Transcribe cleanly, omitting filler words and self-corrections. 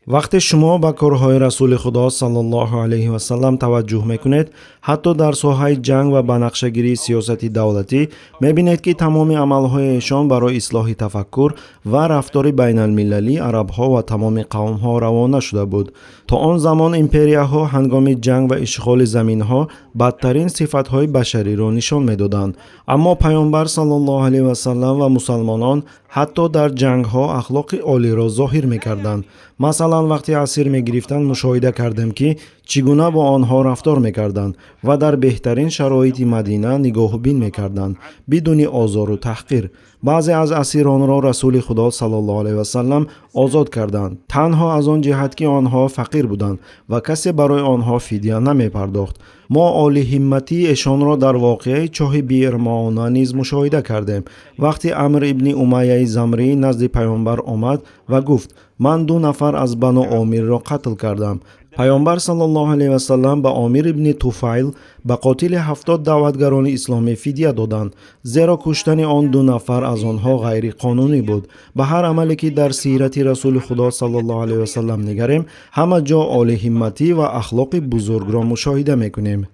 وقتی شما به کارهای رسول خدا صلی الله علیه و سلم توجه میکنید، حتی در ساحه جنگ و بنفشه‌گیری سیاست دولتی، میبینید که تمام عملهای ایشان برای اصلاح تفکر و رفتار بین المللی عربها و تمام قومها روانه شده بود. تا آن زمان امپریاها هنگام جنگ و اشغال زمینها بدترین صفتهای بشری را نشان میدادند، اما پیامبر صلی الله علیه و سلم و مسلمانان حتی در جنگها اخلاق عالی را ظاهر میکردند. مثلا وقتی اسیر میگرفتند مشاهده کردیم که چگونه با آنها رفتار میکردند و در بهترین شرایط مدینه نگاه بین میکردند بدون آزار و تحقیر. بعضی از اسیران را رسول خدا صلی الله علیه و سلم آزاد کردند، تنها از آن جهت که آنها فقیر بودند و کسی برای آنها فدیه نمی پرداخت. ما عالی همتی ایشان را در واقعه چاه بئر معونه نیز مشاهده کردیم. وقتی عمرو ابن امیه زمری نزد پیامبر آمد و گفت من 2 نفر از بنو عامر را قتل کردم، پیامبر صلی الله علیه و سلم به عامر ابن طفیل به قاتل 70 دعوتگران اسلامی فدیه دادند، زیرا کشتن آن 2 نفر از آنها غیر قانونی بود. به هر عملی که در سیرت رسول خدا صلی الله علیه و سلم نگریم، همه جا عالی همتی و اخلاق بزرگ را مشاهده میکنیم.